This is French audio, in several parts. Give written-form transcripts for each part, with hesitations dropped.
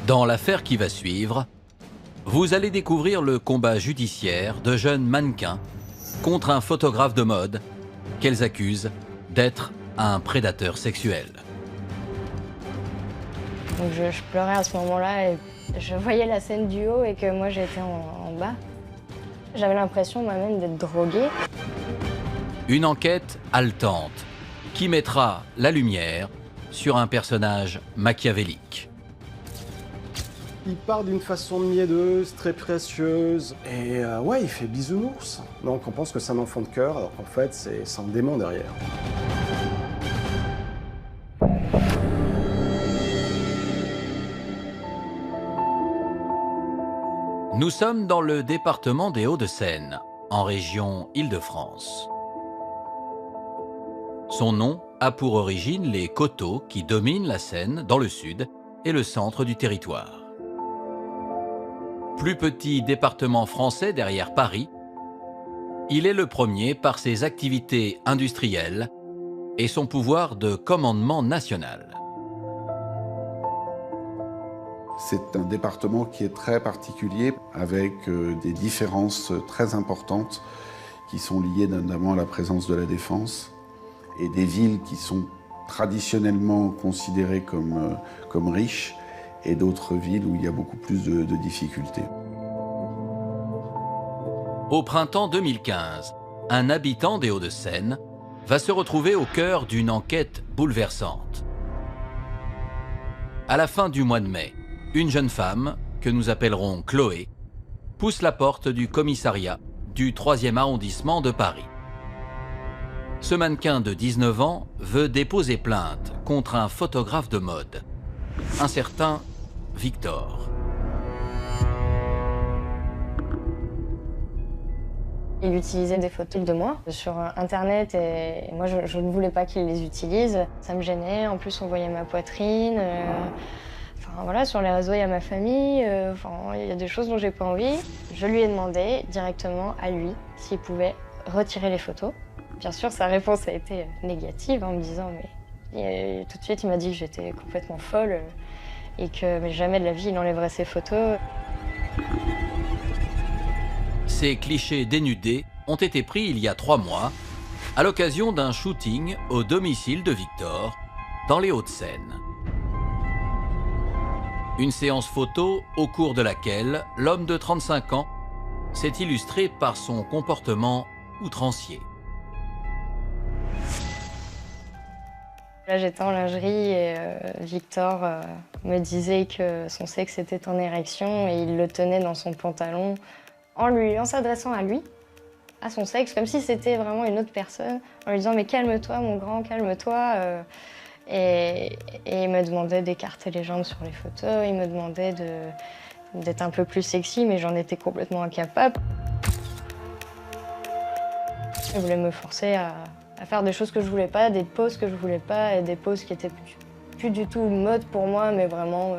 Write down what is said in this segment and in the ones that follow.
Dans l'affaire qui va suivre, vous allez découvrir le combat judiciaire de jeunes mannequins contre un photographe de mode qu'elles accusent d'être un prédateur sexuel. Donc je pleurais à ce moment-là et je voyais la scène du haut et que moi j'étais en bas. J'avais l'impression moi-même d'être droguée. Une enquête haletante qui mettra la lumière sur un personnage machiavélique. Il part d'une façon mielleuse, très précieuse, et ouais, il fait bisounours. Donc on pense que c'est un enfant de cœur, alors qu'en fait c'est un démon derrière. Nous sommes dans le département des Hauts-de-Seine, en région Île-de-France. Son nom a pour origine les coteaux qui dominent la Seine dans le sud et le centre du territoire. Plus petit département français derrière Paris, il est le premier par ses activités industrielles et son pouvoir de commandement national. C'est un département qui est très particulier, avec des différences très importantes qui sont liées notamment à la présence de la défense et des villes qui sont traditionnellement considérées comme riches et d'autres villes où il y a beaucoup plus de difficultés. Au printemps 2015, un habitant des Hauts-de-Seine va se retrouver au cœur d'une enquête bouleversante. À la fin du mois de mai, une jeune femme, que nous appellerons Chloé, pousse la porte du commissariat du 3e arrondissement de Paris. Ce mannequin de 19 ans veut déposer plainte contre un photographe de mode, un certain Victor. Il utilisait des photos de moi sur Internet et moi je ne voulais pas qu'il les utilise. Ça me gênait, en plus on voyait ma poitrine. Enfin voilà, sur les réseaux il y a ma famille, il y a des choses dont j'ai pas envie. Je lui ai demandé directement à lui s'il pouvait retirer les photos. Bien sûr sa réponse a été négative en me disant mais tout de suite il m'a dit que j'étais complètement folle et que mais jamais de la vie il enlèverait ces photos. Ces clichés dénudés ont été pris il y a 3 mois à l'occasion d'un shooting au domicile de Victor dans les Hauts-de-Seine. Une séance photo au cours de laquelle l'homme de 35 ans s'est illustré par son comportement outrancier. Là j'étais en lingerie et Victor me disait que son sexe était en érection et il le tenait dans son pantalon en s'adressant à lui, à son sexe, comme si c'était vraiment une autre personne, en lui disant « mais calme-toi mon grand, calme-toi ». Et il me demandait d'écarter les jambes sur les photos, il me demandait d'être un peu plus sexy, mais j'en étais complètement incapable. Il voulait me forcer à faire des choses que je voulais pas, des poses que je voulais pas, et des poses qui étaient plus du tout mode pour moi, mais vraiment,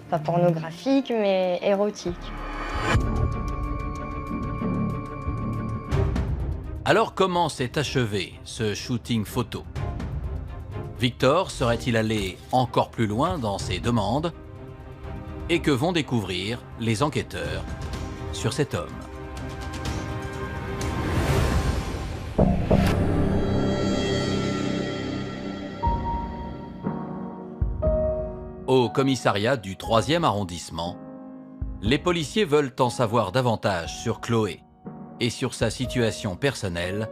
pas pornographique, mais érotique. Alors comment s'est achevé ce shooting photo? Victor serait-il allé encore plus loin dans ses demandes? Et que vont découvrir les enquêteurs sur cet homme? Au commissariat du 3e arrondissement, les policiers veulent en savoir davantage sur Chloé et sur sa situation personnelle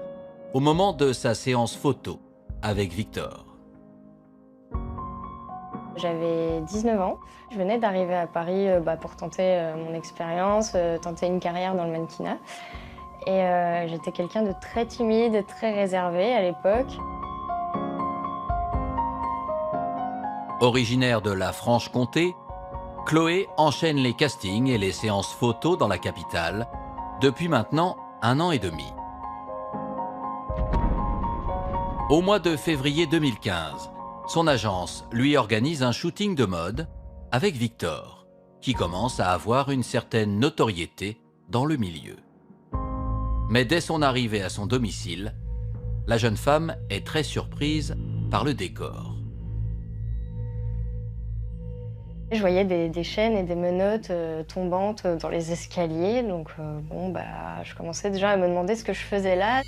au moment de sa séance photo avec Victor. J'avais 19 ans, je venais d'arriver à Paris pour tenter mon expérience, tenter une carrière dans le mannequinat. Et j'étais quelqu'un de très timide, très réservé à l'époque. Originaire de la Franche-Comté, Chloé enchaîne les castings et les séances photos dans la capitale depuis maintenant 1 an et demi. Au mois de février 2015, son agence lui organise un shooting de mode avec Victor, qui commence à avoir une certaine notoriété dans le milieu. Mais dès son arrivée à son domicile, la jeune femme est très surprise par le décor. Je voyais des chaînes et des menottes tombantes dans les escaliers, donc je commençais déjà à me demander ce que je faisais là.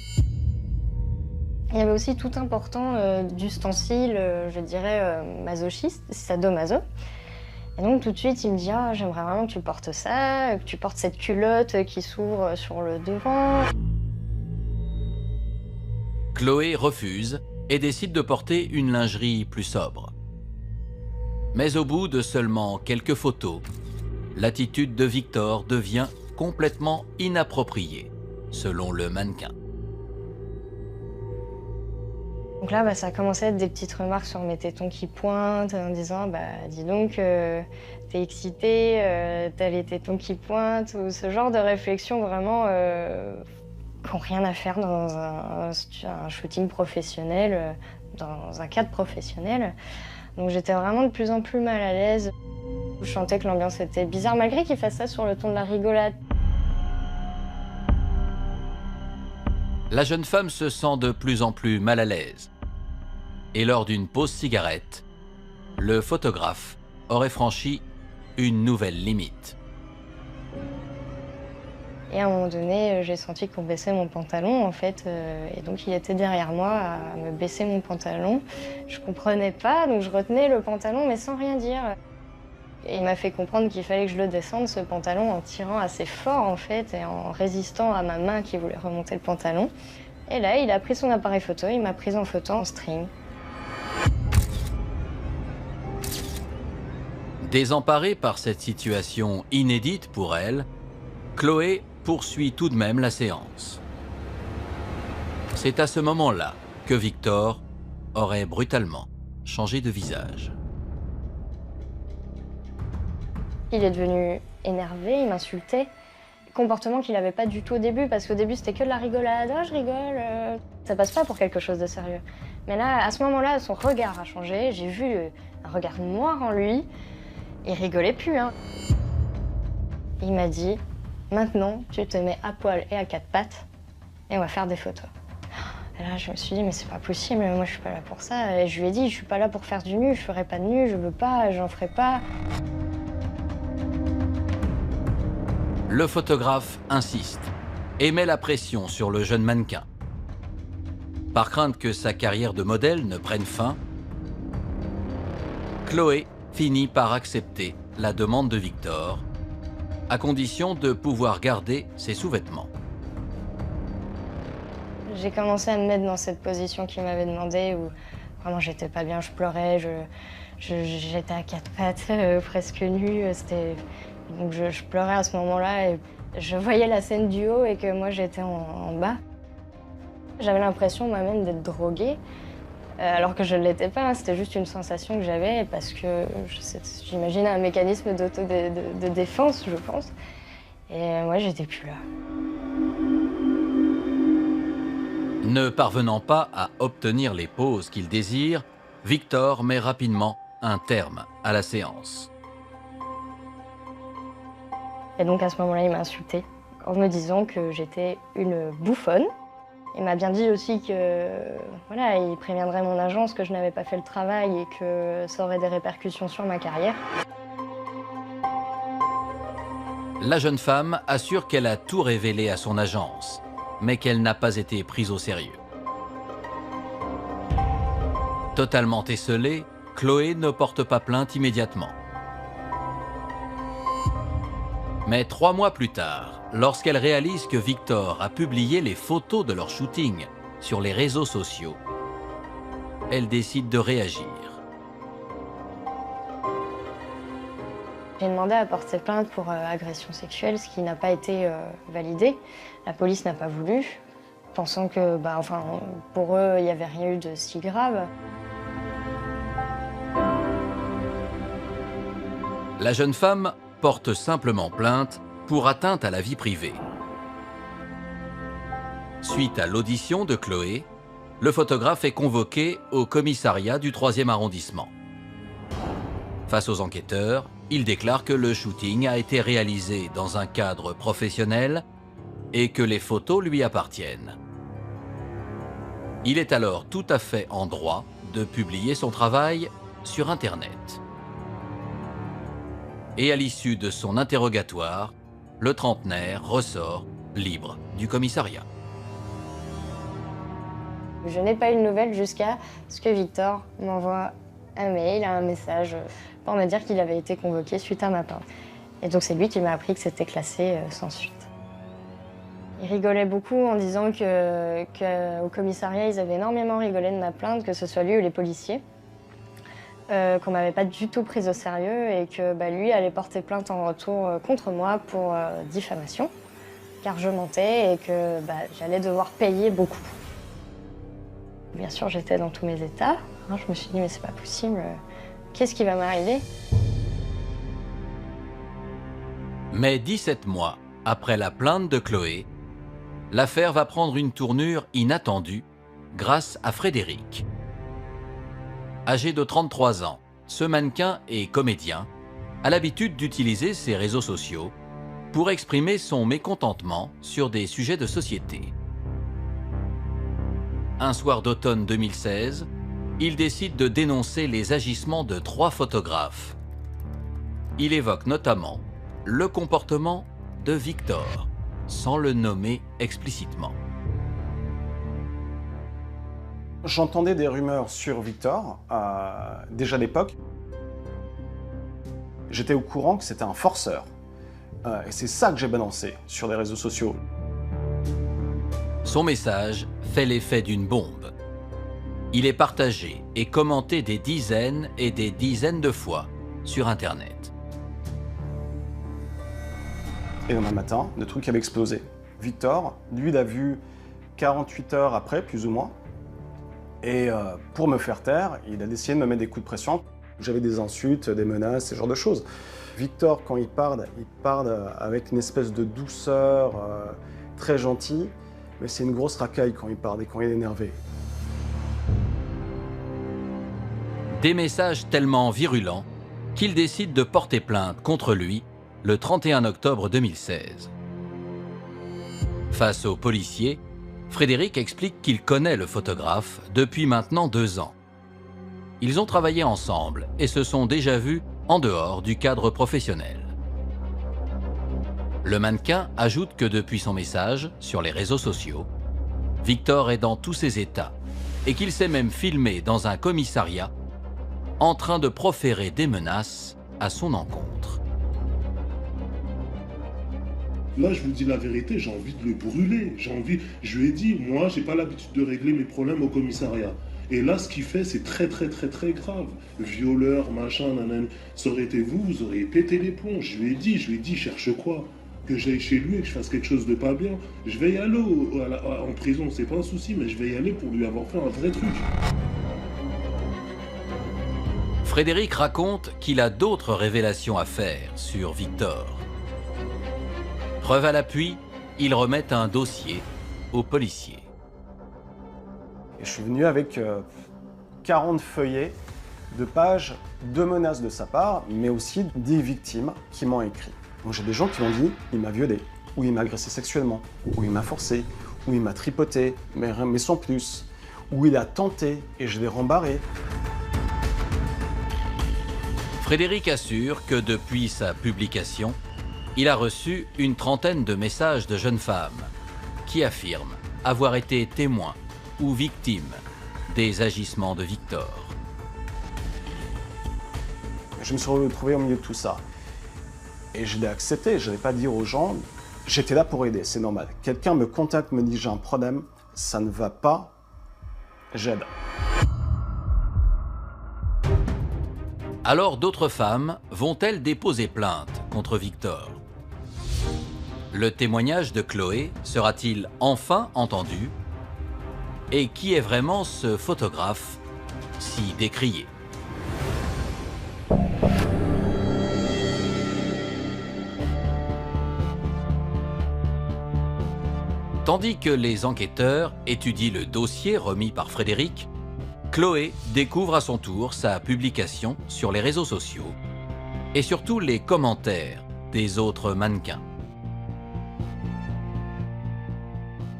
Il y avait aussi tout un pan d'ustensiles, je dirais, masochistes, sadomaso. Et donc tout de suite, il me dit « Ah, j'aimerais vraiment que tu portes ça, que tu portes cette culotte qui s'ouvre sur le devant. » Chloé refuse et décide de porter une lingerie plus sobre. Mais au bout de seulement quelques photos, l'attitude de Victor devient complètement inappropriée, selon le mannequin. Donc là, ça a commencé à être des petites remarques sur mes tétons qui pointent, en disant « dis donc, t'es excitée, t'as les tétons qui pointent », ou ce genre de réflexion vraiment qui n'ont rien à faire dans un shooting professionnel, dans un cadre professionnel. Donc j'étais vraiment de plus en plus mal à l'aise. Je sentais que l'ambiance était bizarre, malgré qu'il fasse ça sur le ton de la rigolade. La jeune femme se sent de plus en plus mal à l'aise. Et lors d'une pause cigarette, le photographe aurait franchi une nouvelle limite. Et à un moment donné, j'ai senti qu'on baissait mon pantalon, en fait, et donc il était derrière moi à me baisser mon pantalon. Je comprenais pas, donc je retenais le pantalon, mais sans rien dire. Et il m'a fait comprendre qu'il fallait que je le descende, ce pantalon, en tirant assez fort, en fait, et en résistant à ma main qui voulait remonter le pantalon. Et là, il a pris son appareil photo, il m'a prise en photo en string. Désemparée par cette situation inédite pour elle, Chloé poursuit tout de même la séance. C'est à ce moment-là que Victor aurait brutalement changé de visage. Il est devenu énervé, il m'insultait. Comportement qu'il n'avait pas du tout au début, parce qu'au début c'était que de la rigolade. « Ah, je rigole !» Ça passe pas pour quelque chose de sérieux. Mais là, à ce moment-là, son regard a changé. J'ai vu un regard noir en lui. Il rigolait plus, hein. Il m'a dit « Maintenant, tu te mets à poil et à quatre pattes et on va faire des photos. » Et là, je me suis dit « Mais c'est pas possible, moi je suis pas là pour ça. » Et je lui ai dit « Je suis pas là pour faire du nu, je ferai pas de nu, je veux pas, j'en ferai pas. » Le photographe insiste et met la pression sur le jeune mannequin. Par crainte que sa carrière de modèle ne prenne fin, Chloé finit par accepter la demande de Victor, à condition de pouvoir garder ses sous-vêtements. J'ai commencé à me mettre dans cette position qu'il m'avait demandé, où vraiment j'étais pas bien, je pleurais, j'étais à quatre pattes, presque nue. Donc je pleurais à ce moment-là et je voyais la scène du haut et que moi j'étais en bas. J'avais l'impression moi-même d'être droguée, alors que je ne l'étais pas, c'était juste une sensation que j'avais parce que j'imagine un mécanisme de défense, je pense. Et moi j'étais plus là. Ne parvenant pas à obtenir les poses qu'il désire, Victor met rapidement un terme à la séance. Et donc à ce moment-là, il m'a insultée en me disant que j'étais une bouffonne. Il m'a bien dit aussi que voilà, il préviendrait mon agence que je n'avais pas fait le travail et que ça aurait des répercussions sur ma carrière. La jeune femme assure qu'elle a tout révélé à son agence, mais qu'elle n'a pas été prise au sérieux. Totalement esseulée, Chloé ne porte pas plainte immédiatement. Mais 3 mois plus tard, lorsqu'elle réalise que Victor a publié les photos de leur shooting sur les réseaux sociaux, elle décide de réagir. J'ai demandé à porter plainte pour agression sexuelle, ce qui n'a pas été validé. La police n'a pas voulu, pensant que pour eux, il n'y avait rien eu de si grave. La jeune femme porte simplement plainte pour atteinte à la vie privée. Suite à l'audition de Chloé, le photographe est convoqué au commissariat du 3e arrondissement. Face aux enquêteurs, il déclare que le shooting a été réalisé dans un cadre professionnel et que les photos lui appartiennent. Il est alors tout à fait en droit de publier son travail sur Internet. Et à l'issue de son interrogatoire, le trentenaire ressort libre du commissariat. Je n'ai pas eu de nouvelles jusqu'à ce que Victor m'envoie un mail, un message pour me dire qu'il avait été convoqué suite à ma plainte. Et donc c'est lui qui m'a appris que c'était classé sans suite. Il rigolait beaucoup en disant qu'au commissariat, ils avaient énormément rigolé de ma plainte, que ce soit lui ou les policiers, qu'on m'avait pas du tout prise au sérieux et que lui allait porter plainte en retour contre moi pour diffamation, car je mentais et que j'allais devoir payer beaucoup. Bien sûr, j'étais dans tous mes états. Je me suis dit, mais c'est pas possible, qu'est-ce qui va m'arriver? Mais 17 mois après la plainte de Chloé, l'affaire va prendre une tournure inattendue grâce à Frédéric. Âgé de 33 ans, ce mannequin et comédien a l'habitude d'utiliser ses réseaux sociaux pour exprimer son mécontentement sur des sujets de société. Un soir d'automne 2016, il décide de dénoncer les agissements de 3 photographes. Il évoque notamment le comportement de Victor, sans le nommer explicitement. J'entendais des rumeurs sur Victor, déjà à l'époque. J'étais au courant que c'était un forceur. Et c'est ça que j'ai balancé sur les réseaux sociaux. Son message fait l'effet d'une bombe. Il est partagé et commenté des dizaines et des dizaines de fois sur Internet. Et demain matin, le truc avait explosé. Victor, lui, l'a vu 48 heures après, plus ou moins. Et pour me faire taire, il a décidé de me mettre des coups de pression. J'avais des insultes, des menaces, ce genre de choses. Victor, quand il parle avec une espèce de douceur très gentille. Mais c'est une grosse racaille quand il parle et quand il est énervé. Des messages tellement virulents qu'il décide de porter plainte contre lui le 31 octobre 2016. Face aux policiers, Frédéric explique qu'il connaît le photographe depuis maintenant 2 ans. Ils ont travaillé ensemble et se sont déjà vus en dehors du cadre professionnel. Le mannequin ajoute que depuis son message sur les réseaux sociaux, Victor est dans tous ses états et qu'il s'est même filmé dans un commissariat en train de proférer des menaces à son encontre. Là, je vous dis la vérité, j'ai envie de le brûler. Je lui ai dit, moi, j'ai pas l'habitude de régler mes problèmes au commissariat. Et là, ce qu'il fait, c'est très grave. Violeur, machin, nanana. Ça aurait été vous, vous auriez pété les plombs. Je lui ai dit, cherche quoi? Que j'aille chez lui et que je fasse quelque chose de pas bien. Je vais y aller en prison, c'est pas un souci, mais je vais y aller pour lui avoir fait un vrai truc. Frédéric raconte qu'il a d'autres révélations à faire sur Victor. Preuve à l'appui, il remet un dossier aux policiers. Et je suis venu avec 40 feuillets de pages de menaces de sa part, mais aussi des victimes qui m'ont écrit. Donc j'ai des gens qui m'ont dit « il m'a violé » ou « il m'a agressé sexuellement » ou « il m'a forcé » ou « il m'a tripoté » mais sans plus, ou « il a tenté et je l'ai rembarré ». Frédéric assure que depuis sa publication, il a reçu une trentaine de messages de jeunes femmes qui affirment avoir été témoins ou victimes des agissements de Victor. Je me suis retrouvé au milieu de tout ça. Et je l'ai accepté, je n'allais pas dire aux gens, j'étais là pour aider, c'est normal. Quelqu'un me contacte, me dit j'ai un problème, ça ne va pas, j'aide. Alors d'autres femmes vont-elles déposer plainte contre Victor? Le témoignage de Chloé sera-t-il enfin entendu? Et qui est vraiment ce photographe si décrié? Tandis que les enquêteurs étudient le dossier remis par Frédéric, Chloé découvre à son tour sa publication sur les réseaux sociaux et surtout les commentaires des autres mannequins.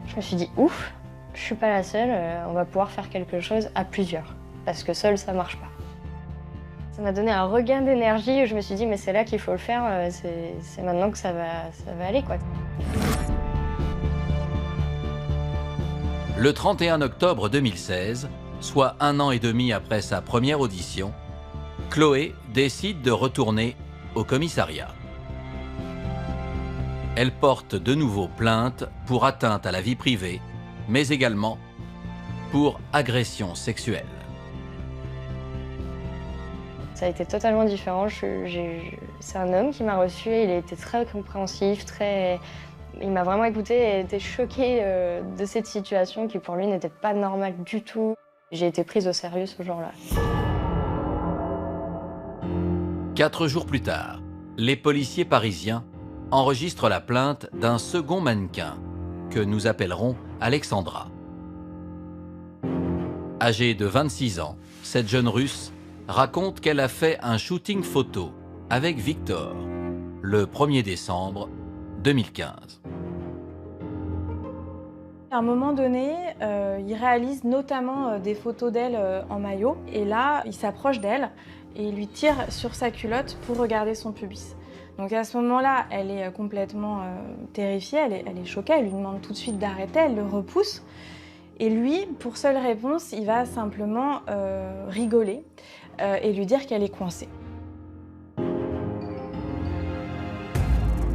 Je me suis dit ouf, je suis pas la seule, on va pouvoir faire quelque chose à plusieurs, parce que seule ça marche pas. Ça m'a donné un regain d'énergie où je me suis dit mais c'est là qu'il faut le faire, c'est maintenant que ça va aller quoi. Le 31 octobre 2016, soit 1 an et demi après sa première audition, Chloé décide de retourner au commissariat. Elle porte de nouveau plainte pour atteinte à la vie privée, mais également pour agression sexuelle. Ça a été totalement différent. C'est un homme qui m'a reçu, il a été très compréhensif, il m'a vraiment écouté et été choqué de cette situation qui pour lui n'était pas normale du tout. J'ai été prise au sérieux ce jour-là. 4 jours plus tard, les policiers parisiens enregistrent la plainte d'un second mannequin que nous appellerons Alexandra. Âgée de 26 ans, cette jeune Russe raconte qu'elle a fait un shooting photo avec Victor le 1er décembre 2015. À un moment donné, il réalise notamment des photos d'elle en maillot et là, il s'approche d'elle et il lui tire sur sa culotte pour regarder son pubis. Donc à ce moment-là, elle est complètement terrifiée, elle est choquée, elle lui demande tout de suite d'arrêter, elle le repousse. Et lui, pour seule réponse, il va simplement rigoler et lui dire qu'elle est coincée.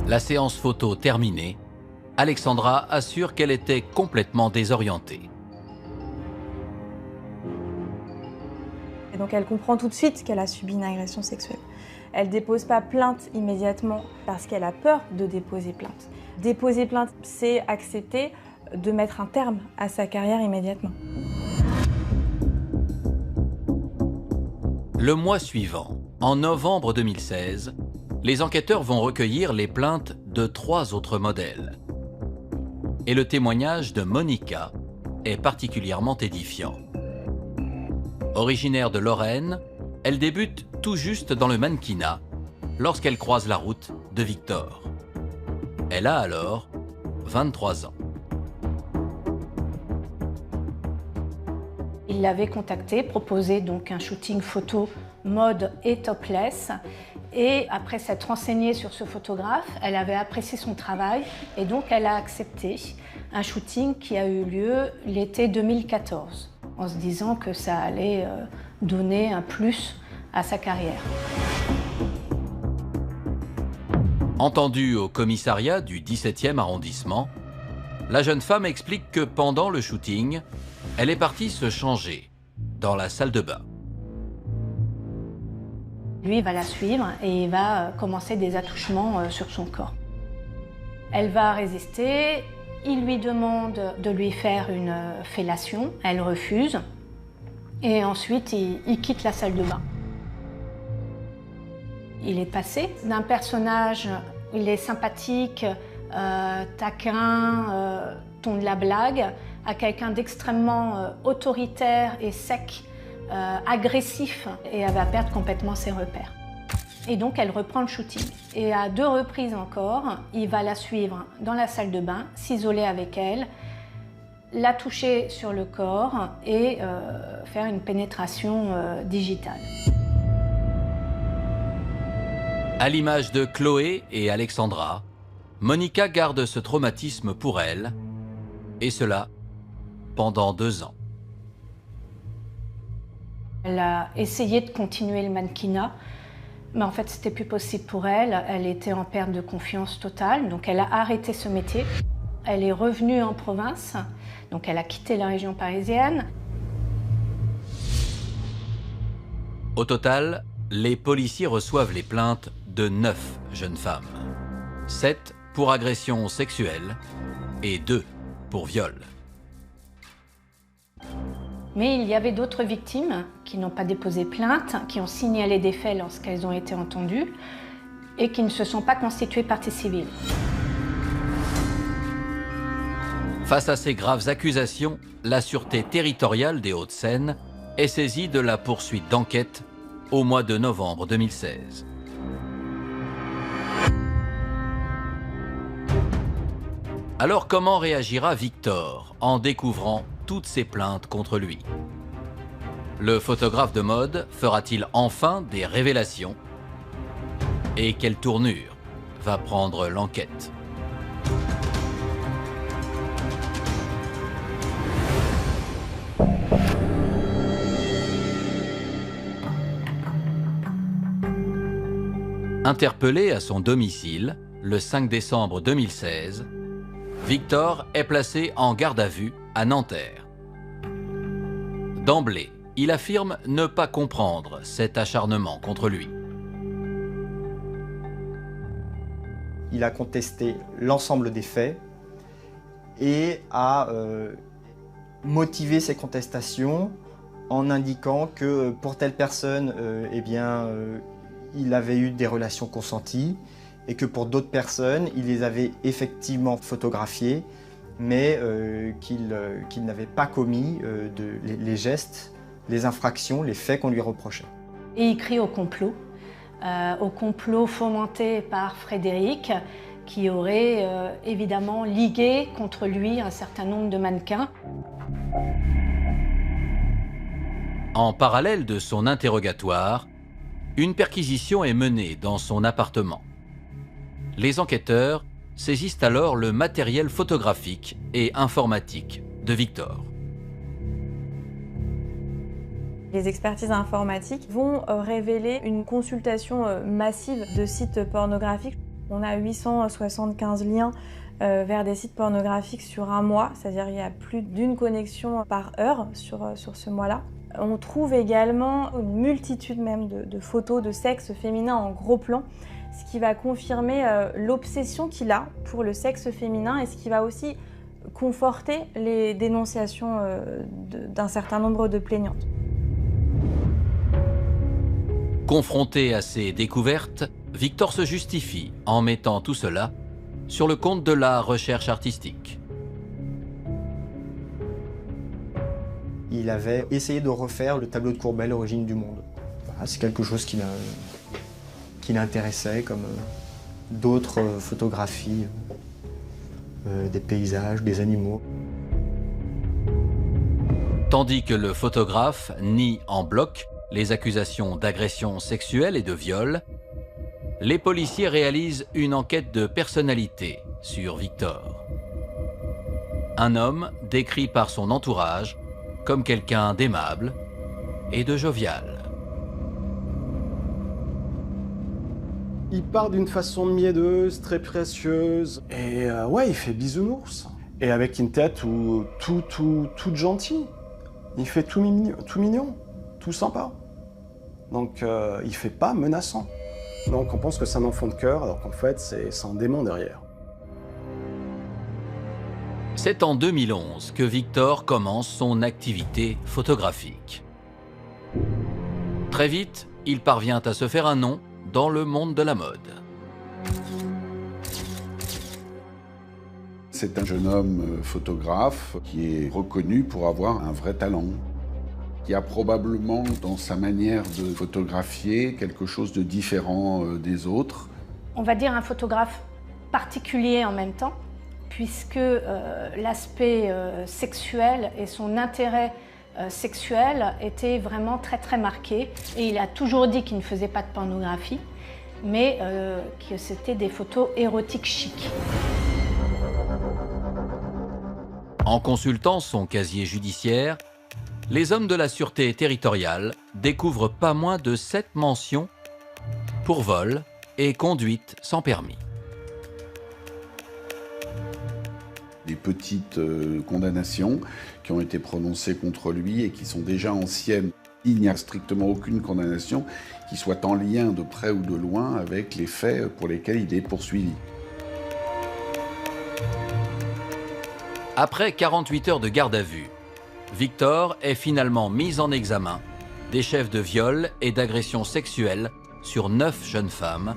La séance photo terminée, Alexandra assure qu'elle était complètement désorientée. Et donc elle comprend tout de suite qu'elle a subi une agression sexuelle. Elle ne dépose pas plainte immédiatement parce qu'elle a peur de déposer plainte. Déposer plainte, c'est accepter de mettre un terme à sa carrière immédiatement. Le mois suivant, en novembre 2016, les enquêteurs vont recueillir les plaintes de 3 autres modèles. Et le témoignage de Monica est particulièrement édifiant. Originaire de Lorraine, elle débute tout juste dans le mannequinat lorsqu'elle croise la route de Victor. Elle a alors 23 ans. Il l'avait contactée, proposé donc un shooting photo mode et topless. Et après s'être renseignée sur ce photographe, elle avait apprécié son travail et donc elle a accepté un shooting qui a eu lieu l'été 2014, en se disant que ça allait donner un plus à sa carrière. Entendue au commissariat du 17e arrondissement, la jeune femme explique que pendant le shooting, elle est partie se changer dans la salle de bain. Lui va la suivre et il va commencer des attouchements sur son corps. Elle va résister, il lui demande de lui faire une fellation, elle refuse et ensuite il quitte la salle de bain. Il est passé d'un personnage, il est sympathique, taquin, ton de la blague, à quelqu'un d'extrêmement autoritaire et sec, agressif, et elle va perdre complètement ses repères. Et donc elle reprend le shooting. Et à 2 reprises encore, il va la suivre dans la salle de bain, s'isoler avec elle, la toucher sur le corps et faire une pénétration digitale. À l'image de Chloé et Alexandra, Monica garde ce traumatisme pour elle, et cela pendant 2 ans. Elle a essayé de continuer le mannequinat, mais en fait c'était plus possible pour elle. Elle était en perte de confiance totale, donc elle a arrêté ce métier. Elle est revenue en province, donc elle a quitté la région parisienne. Au total, les policiers reçoivent les plaintes de 9 jeunes femmes. 7 pour agression sexuelle et 2 pour viol. Mais il y avait d'autres victimes qui n'ont pas déposé plainte, qui ont signalé des faits lorsqu'elles ont été entendues et qui ne se sont pas constituées partie civile. Face à ces graves accusations, la Sûreté territoriale des Hauts-de-Seine est saisie de la poursuite d'enquête au mois de novembre 2016. Alors comment réagira Victor en découvrant toutes ces plaintes contre lui? Le photographe de mode fera-t-il enfin des révélations? Et quelle tournure va prendre l'enquête? Interpellé à son domicile le 5 décembre 2016, Victor est placé en garde à vue à Nanterre. D'emblée, il affirme ne pas comprendre cet acharnement contre lui. Il a contesté l'ensemble des faits et a motivé ses contestations en indiquant que pour telle personne, il avait eu des relations consenties et que pour d'autres personnes, il les avait effectivement photographiées, mais qu'il n'avait pas commis les gestes, les infractions, les faits qu'on lui reprochait. Et il crie au complot fomenté par Frédéric, qui aurait évidemment ligué contre lui un certain nombre de mannequins. En parallèle de son interrogatoire, une perquisition est menée dans son appartement. Les enquêteurs saisissent alors le matériel photographique et informatique de Victor. Les expertises informatiques vont révéler une consultation massive de sites pornographiques. On a 875 liens vers des sites pornographiques sur un mois, c'est-à-dire il y a plus d'une connexion par heure sur ce mois-là. On trouve également une multitude même de photos de sexe féminin en gros plan, ce qui va confirmer l'obsession qu'il a pour le sexe féminin et ce qui va aussi conforter les dénonciations d'un certain nombre de plaignantes. Confronté à ces découvertes, Victor se justifie en mettant tout cela sur le compte de la recherche artistique. Il avait essayé de refaire le tableau de Courbet, l'origine du monde. Voilà, c'est quelque chose qui l'intéressait, comme d'autres photographies, des paysages, des animaux. Tandis que le photographe nie en bloc les accusations d'agression sexuelle et de viol, les policiers réalisent une enquête de personnalité sur Victor. Un homme décrit par son entourage comme quelqu'un d'aimable et de jovial. Il part d'une façon miedeuse, très précieuse, et ouais, il fait bisounours. Et avec une tête toute gentille. Il fait tout mignon, tout sympa. Donc il fait pas menaçant. Donc on pense que c'est un enfant de cœur, alors qu'en fait c'est un démon derrière. C'est en 2011 que Victor commence son activité photographique. Très vite, il parvient à se faire un nom dans le monde de la mode. C'est un jeune homme photographe qui est reconnu pour avoir un vrai talent, qui a probablement dans sa manière de photographier quelque chose de différent des autres. On va dire un photographe particulier en même temps, puisque l'aspect sexuel et son intérêt sexuel était vraiment très marqué. Et il a toujours dit qu'il ne faisait pas de pornographie, mais que c'était des photos érotiques chics. En consultant son casier judiciaire, les hommes de la sûreté territoriale découvrent pas moins de 7 mentions pour vol et conduite sans permis. Des petites condamnations qui ont été prononcées contre lui et qui sont déjà anciennes. Il n'y a strictement aucune condamnation qui soit en lien de près ou de loin avec les faits pour lesquels il est poursuivi. Après 48 heures de garde à vue, Victor est finalement mis en examen des chefs de viol et d'agression sexuelle sur 9 jeunes femmes,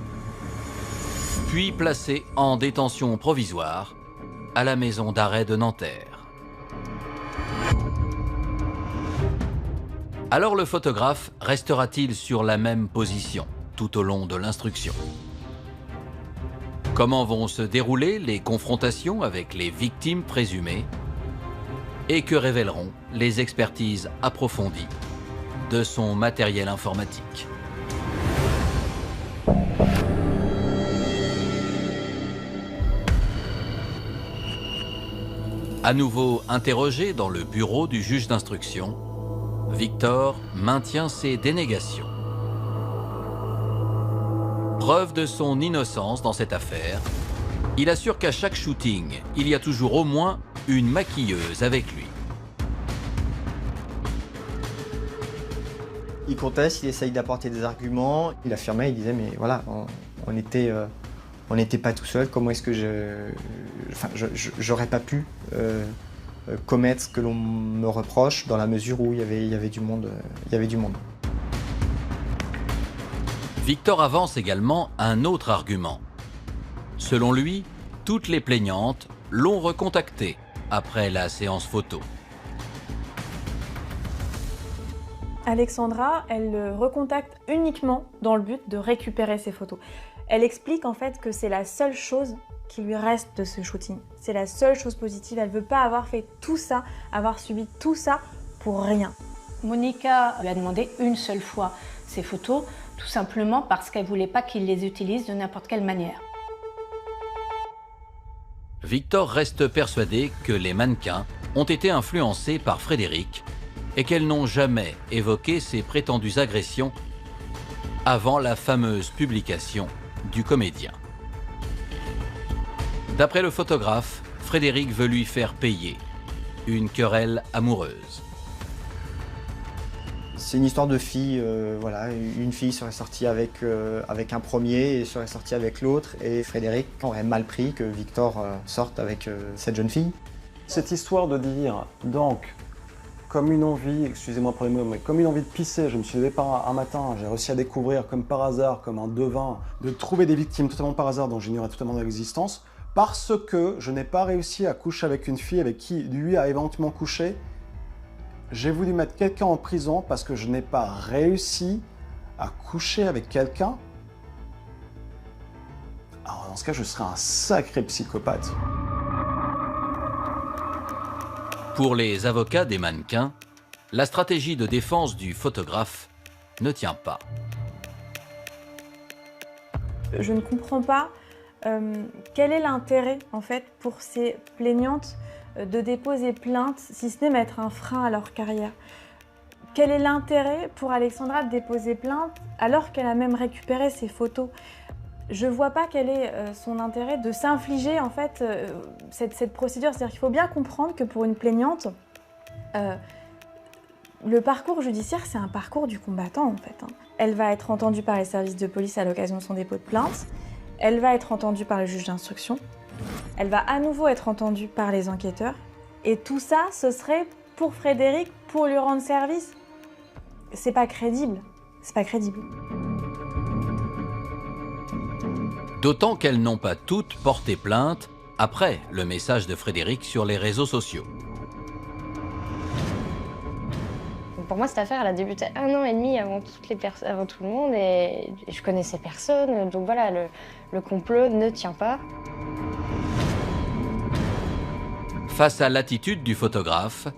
puis placé en détention provisoire à la maison d'arrêt de Nanterre. Alors le photographe restera-t-il sur la même position tout au long de l'instruction? Comment vont se dérouler les confrontations avec les victimes présumées? Et que révéleront les expertises approfondies de son matériel informatique. À nouveau interrogé dans le bureau du juge d'instruction, Victor maintient ses dénégations. Preuve de son innocence dans cette affaire, il assure qu'à chaque shooting, il y a toujours au moins une maquilleuse avec lui. Il conteste, il essaye d'apporter des arguments. Il affirmait, il disait, mais voilà, on n'était pas tout seul. Comment est-ce que j'aurais pas pu commettre ce que l'on me reproche dans la mesure où il y avait du monde. Victor avance également un autre argument. Selon lui, toutes les plaignantes l'ont recontacté après la séance photo. Alexandra, elle le recontacte uniquement dans le but de récupérer ses photos. Elle explique en fait que c'est la seule chose qui lui reste de ce shooting. C'est la seule chose positive. Elle ne veut pas avoir fait tout ça, avoir subi tout ça pour rien. Monica lui a demandé une seule fois ses photos, tout simplement parce qu'elle ne voulait pas qu'il les utilise de n'importe quelle manière. Victor reste persuadé que les mannequins ont été influencés par Frédéric et qu'elles n'ont jamais évoqué ces prétendues agressions avant la fameuse publication du comédien. D'après le photographe, Frédéric veut lui faire payer une querelle amoureuse. C'est une histoire de filles, voilà, une fille serait sortie avec un premier et serait sortie avec l'autre, et Frédéric aurait mal pris que Victor sorte avec cette jeune fille. Cette histoire de dire, donc, comme une envie, excusez-moi pour les mots, mais comme une envie de pisser, je me suis levé un matin, j'ai réussi à découvrir comme par hasard, comme un devin, de trouver des victimes totalement par hasard dont j'ignorais totalement l'existence, parce que je n'ai pas réussi à coucher avec une fille avec qui lui a éventuellement couché. J'ai voulu mettre quelqu'un en prison parce que je n'ai pas réussi à coucher avec quelqu'un. Alors dans ce cas, je serais un sacré psychopathe. Pour les avocats des mannequins, la stratégie de défense du photographe ne tient pas. Je ne comprends pas quel est l'intérêt en fait pour ces plaignantes de déposer plainte, si ce n'est mettre un frein à leur carrière. Quel est l'intérêt pour Alexandra de déposer plainte alors qu'elle a même récupéré ses photos? Je ne vois pas quel est son intérêt de s'infliger en fait cette procédure. C'est-à-dire qu'il faut bien comprendre que pour une plaignante, le parcours judiciaire, c'est un parcours du combattant en fait. Elle va être entendue par les services de police à l'occasion de son dépôt de plainte. Elle va être entendue par le juge d'instruction. Elle va à nouveau être entendue par les enquêteurs. Et tout ça, ce serait pour Frédéric, pour lui rendre service. C'est pas crédible. C'est pas crédible. D'autant qu'elles n'ont pas toutes porté plainte après le message de Frédéric sur les réseaux sociaux. Pour moi, cette affaire, elle a débuté 1 an et demi avant tout le monde et je connaissais personne. Donc voilà, le complot ne tient pas. Face à l'attitude du photographe,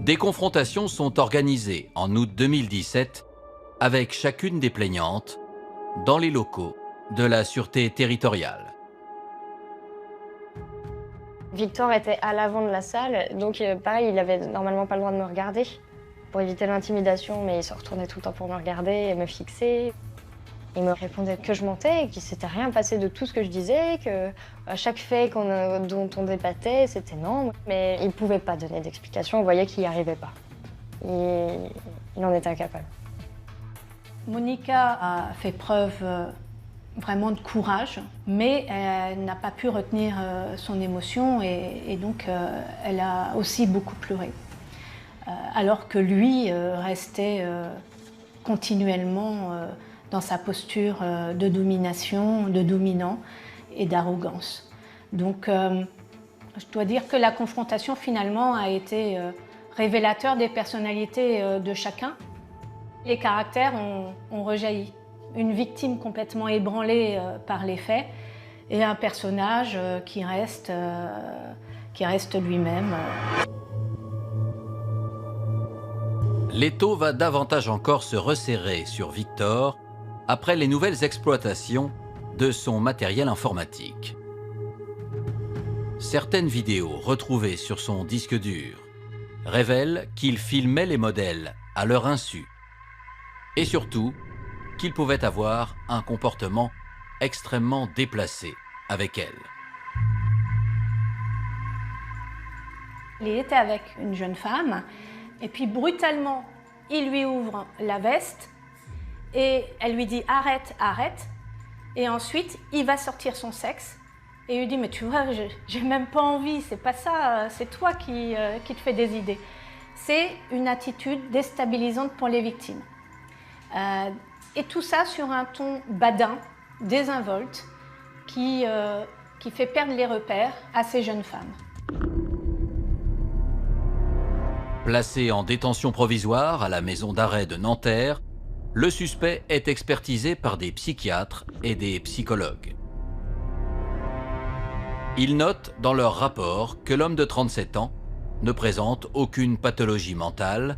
des confrontations sont organisées en août 2017 avec chacune des plaignantes dans les locaux de la Sûreté territoriale. Victor était à l'avant de la salle, donc pareil, il avait normalement pas le droit de me regarder pour éviter l'intimidation, mais il se retournait tout le temps pour me regarder et me fixer. Il me répondait que je mentais, qu'il ne s'était rien passé de tout ce que je disais, qu'à chaque fait dont on débattait, c'était non. Mais il ne pouvait pas donner d'explication, on voyait qu'il n'y arrivait pas. Il en était incapable. Monica a fait preuve vraiment de courage, mais elle n'a pas pu retenir son émotion et donc elle a aussi beaucoup pleuré. Alors que lui restait continuellement dans sa posture de domination, de dominant et d'arrogance. Donc je dois dire que la confrontation finalement a été révélateur des personnalités de chacun. Les caractères ont rejailli. Une victime complètement ébranlée par les faits et un personnage qui reste lui-même. L'étau va davantage encore se resserrer sur Victor après les nouvelles exploitations de son matériel informatique. Certaines vidéos retrouvées sur son disque dur révèlent qu'il filmait les modèles à leur insu et surtout qu'il pouvait avoir un comportement extrêmement déplacé avec elles. Il était avec une jeune femme et puis brutalement, il lui ouvre la veste et elle lui dit « arrête, arrête ». Et ensuite, il va sortir son sexe et il lui dit « mais tu vois, j'ai même pas envie, c'est pas ça, c'est toi qui te fais des idées ». C'est une attitude déstabilisante pour les victimes. Et tout ça sur un ton badin, désinvolte, qui fait perdre les repères à ces jeunes femmes. Placé en détention provisoire à la maison d'arrêt de Nanterre, le suspect est expertisé par des psychiatres et des psychologues. Ils notent dans leur rapport que l'homme de 37 ans ne présente aucune pathologie mentale,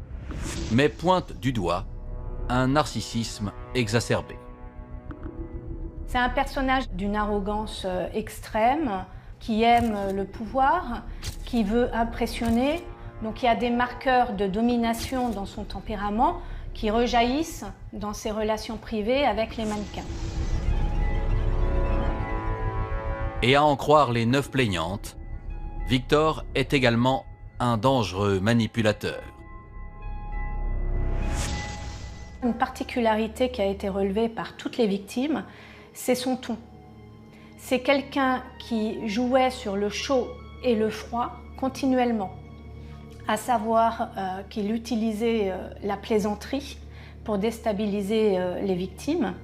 mais pointe du doigt un narcissisme exacerbé. C'est un personnage d'une arrogance extrême, qui aime le pouvoir, qui veut impressionner. Donc il y a des marqueurs de domination dans son tempérament qui rejaillissent dans ses relations privées avec les mannequins. Et à en croire les 9 plaignantes, Victor est également un dangereux manipulateur. Une particularité qui a été relevée par toutes les victimes, c'est son ton. C'est quelqu'un qui jouait sur le chaud et le froid continuellement. À savoir qu'il utilisait la plaisanterie pour déstabiliser les victimes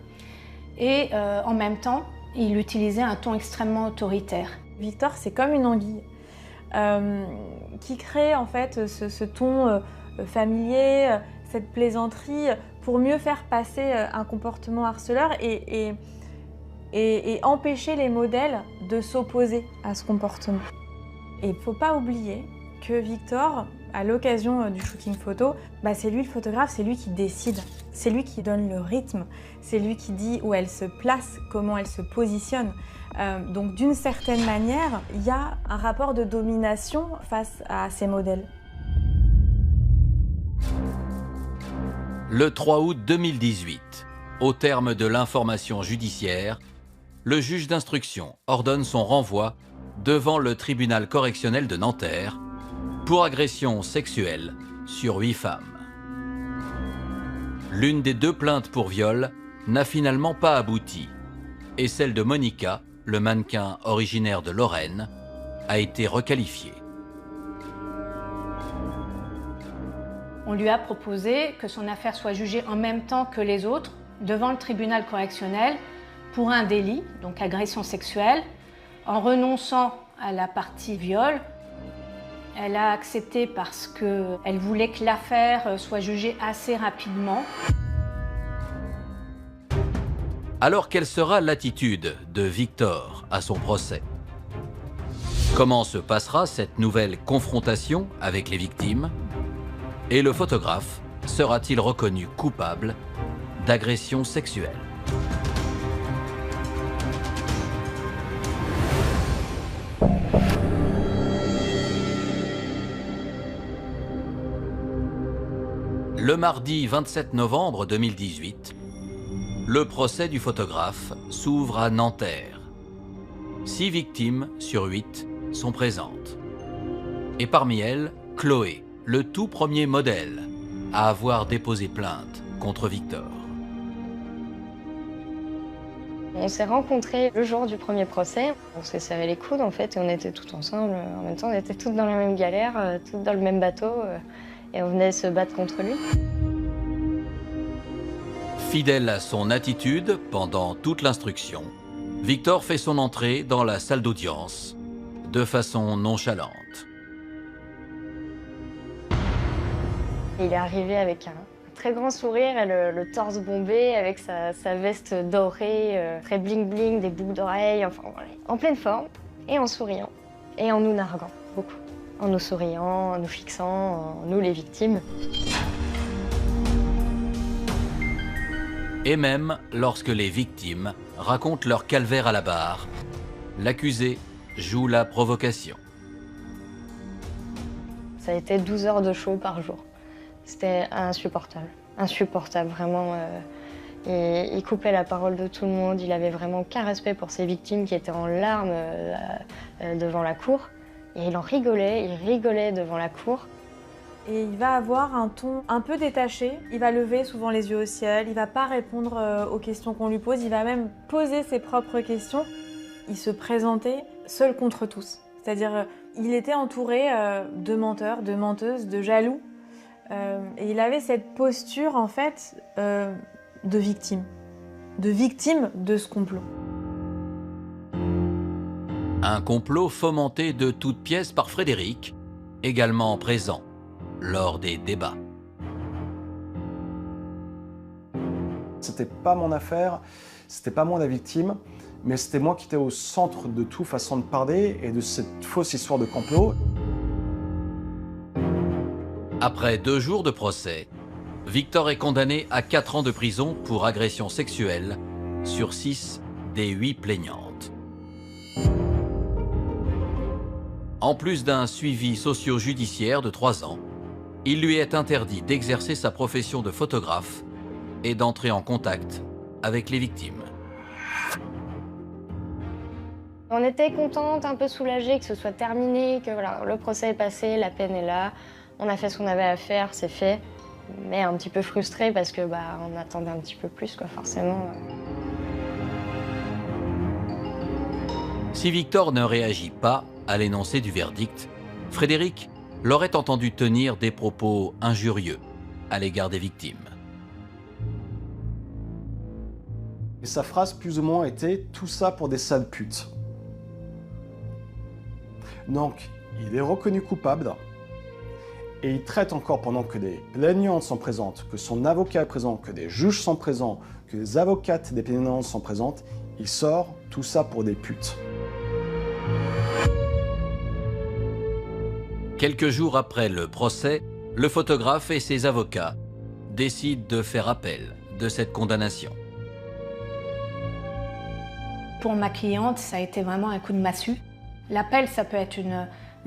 et en même temps, il utilisait un ton extrêmement autoritaire. Victor, c'est comme une anguille qui crée en fait ce ton familier, cette plaisanterie pour mieux faire passer un comportement harceleur et empêcher les modèles de s'opposer à ce comportement. Et il ne faut pas oublier que Victor, à l'occasion du shooting photo, c'est lui le photographe, c'est lui qui décide, c'est lui qui donne le rythme, c'est lui qui dit où elle se place, comment elle se positionne. Donc d'une certaine manière, il y a un rapport de domination face à ces modèles. Le 3 août 2018, au terme de l'information judiciaire, le juge d'instruction ordonne son renvoi devant le tribunal correctionnel de Nanterre pour agression sexuelle sur 8 femmes. L'une des 2 plaintes pour viol n'a finalement pas abouti et celle de Monica, le mannequin originaire de Lorraine, a été requalifiée. On lui a proposé que son affaire soit jugée en même temps que les autres devant le tribunal correctionnel pour un délit, donc agression sexuelle, en renonçant à la partie viol. Elle a accepté parce qu'elle voulait que l'affaire soit jugée assez rapidement. Alors quelle sera l'attitude de Victor à son procès? Comment se passera cette nouvelle confrontation avec les victimes? Et le photographe sera-t-il reconnu coupable d'agression sexuelle? Le mardi 27 novembre 2018, le procès du photographe s'ouvre à Nanterre. 6 victimes sur 8 sont présentes. Et parmi elles, Chloé, le tout premier modèle à avoir déposé plainte contre Victor. On s'est rencontrés le jour du premier procès. On s'est serré les coudes en fait et on était toutes ensemble. En même temps, on était toutes dans la même galère, toutes dans le même bateau et on venait se battre contre lui. Fidèle à son attitude pendant toute l'instruction, Victor fait son entrée dans la salle d'audience de façon nonchalante. Il est arrivé avec un très grand sourire et le torse bombé avec sa veste dorée, très bling-bling, des boucles d'oreilles, enfin voilà, en pleine forme et en souriant et en nous narguant beaucoup, en nous souriant, en nous fixant, en nous les victimes. Et même lorsque les victimes racontent leur calvaire à la barre, l'accusé joue la provocation. Ça a été 12 heures de show par jour. C'était insupportable. Insupportable, vraiment. Il coupait la parole de tout le monde. Il avait vraiment qu'un respect pour ses victimes qui étaient en larmes devant la cour. Et il rigolait devant la cour. Et il va avoir un ton un peu détaché. Il va lever souvent les yeux au ciel. Il va pas répondre aux questions qu'on lui pose. Il va même poser ses propres questions. Il se présentait seul contre tous. C'est-à-dire, il était entouré de menteurs, de menteuses, de jaloux. Et il avait cette posture, en fait, de victime de ce complot. Un complot fomenté de toutes pièces par Frédéric, également présent lors des débats. C'était pas mon affaire, c'était pas moi la victime, mais c'était moi qui étais au centre de toute façon de parler et de cette fausse histoire de complot. Après 2 jours de procès, Victor est condamné à 4 ans de prison pour agression sexuelle sur 6 des 8 plaignantes. En plus d'un suivi socio-judiciaire de 3 ans, il lui est interdit d'exercer sa profession de photographe et d'entrer en contact avec les victimes. On était contente, un peu soulagée que ce soit terminé, que voilà, le procès est passé, la peine est là. On a fait ce qu'on avait à faire, c'est fait. Mais un petit peu frustrée parce que on attendait un petit peu plus, quoi, forcément. Si Victor ne réagit pas à l'énoncé du verdict, Frédéric l'aurait entendu tenir des propos injurieux à l'égard des victimes. Et sa phrase plus ou moins était « tout ça pour des sales putes ». Donc, il est reconnu coupable et il traite encore pendant que des plaignantes sont présentes, que son avocat est présent, que des juges sont présents, que les avocates des plaignantes sont présentes, il sort « tout ça pour des putes ». Quelques jours après le procès, le photographe et ses avocats décident de faire appel de cette condamnation. Pour ma cliente, ça a été vraiment un coup de massue. L'appel, ça peut être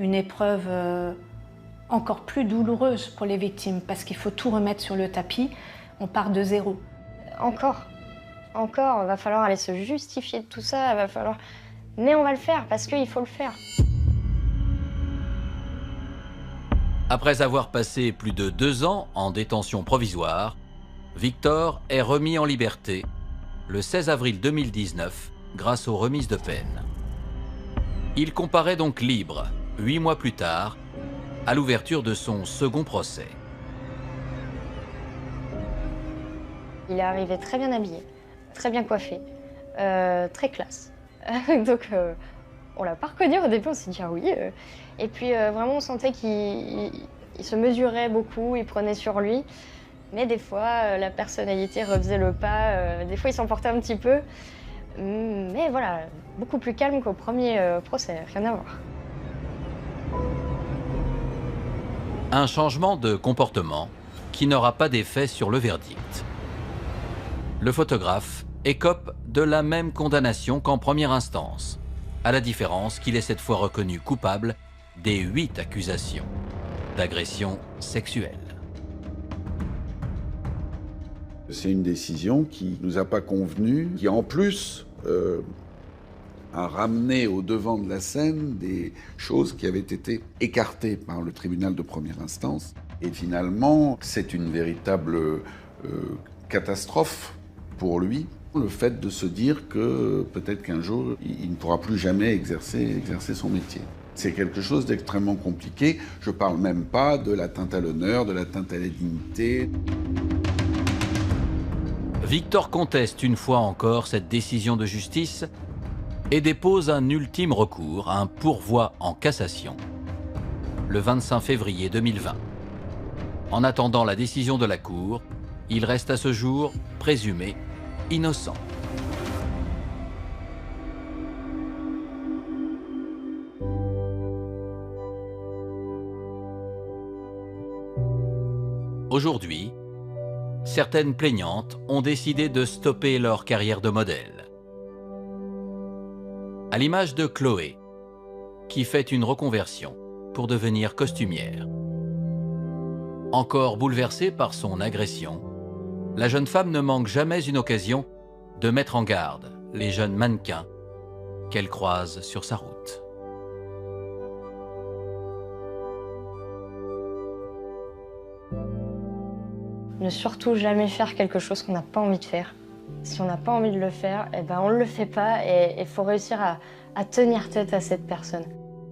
une épreuve encore plus douloureuse pour les victimes parce qu'il faut tout remettre sur le tapis. On part de zéro. Encore, il va falloir aller se justifier de tout ça, il va falloir... Mais on va le faire parce qu'il faut le faire. Après avoir passé plus de 2 ans en détention provisoire, Victor est remis en liberté le 16 avril 2019 grâce aux remises de peine. Il comparaît donc libre 8 mois plus tard à l'ouverture de son second procès. Il est arrivé très bien habillé, très bien coiffé, très classe. Donc on l'a pas reconnu au début, on s'est dit ah oui. Et puis vraiment on sentait qu'il se mesurait beaucoup, il prenait sur lui. Mais des fois la personnalité refaisait le pas, des fois il s'emportait un petit peu. Mais voilà, beaucoup plus calme qu'au premier procès, rien à voir. Un changement de comportement qui n'aura pas d'effet sur le verdict. Le photographe écope de la même condamnation qu'en première instance, à la différence qu'il est cette fois reconnu coupable des 8 accusations d'agression sexuelle. C'est une décision qui ne nous a pas convenu, qui en plus a ramené au devant de la scène des choses qui avaient été écartées par le tribunal de première instance. Et finalement, c'est une véritable catastrophe pour lui, le fait de se dire que peut-être qu'un jour, il ne pourra plus jamais exercer son métier. C'est quelque chose d'extrêmement compliqué. Je ne parle même pas de l'atteinte à l'honneur, de l'atteinte à la dignité. Victor conteste une fois encore cette décision de justice et dépose un ultime recours, un pourvoi en cassation, le 25 février 2020. En attendant la décision de la Cour, il reste à ce jour présumé innocent. Aujourd'hui, certaines plaignantes ont décidé de stopper leur carrière de modèle. À l'image de Chloé, qui fait une reconversion pour devenir costumière. Encore bouleversée par son agression, la jeune femme ne manque jamais une occasion de mettre en garde les jeunes mannequins qu'elle croise sur sa route. Ne surtout jamais faire quelque chose qu'on n'a pas envie de faire. Si on n'a pas envie de le faire, eh ben on ne le fait pas et il faut réussir à tenir tête à cette personne.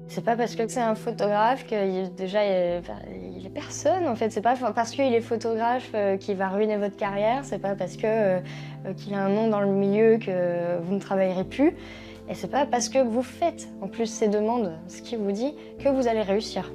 C'est pas parce que c'est un photographe que déjà il est personne en fait. C'est pas parce qu'il est photographe qu'il va ruiner votre carrière. C'est pas parce que qu'il a un nom dans le milieu que vous ne travaillerez plus. Et c'est pas parce que vous faites en plus ces demandes, ce qui vous dit que vous allez réussir.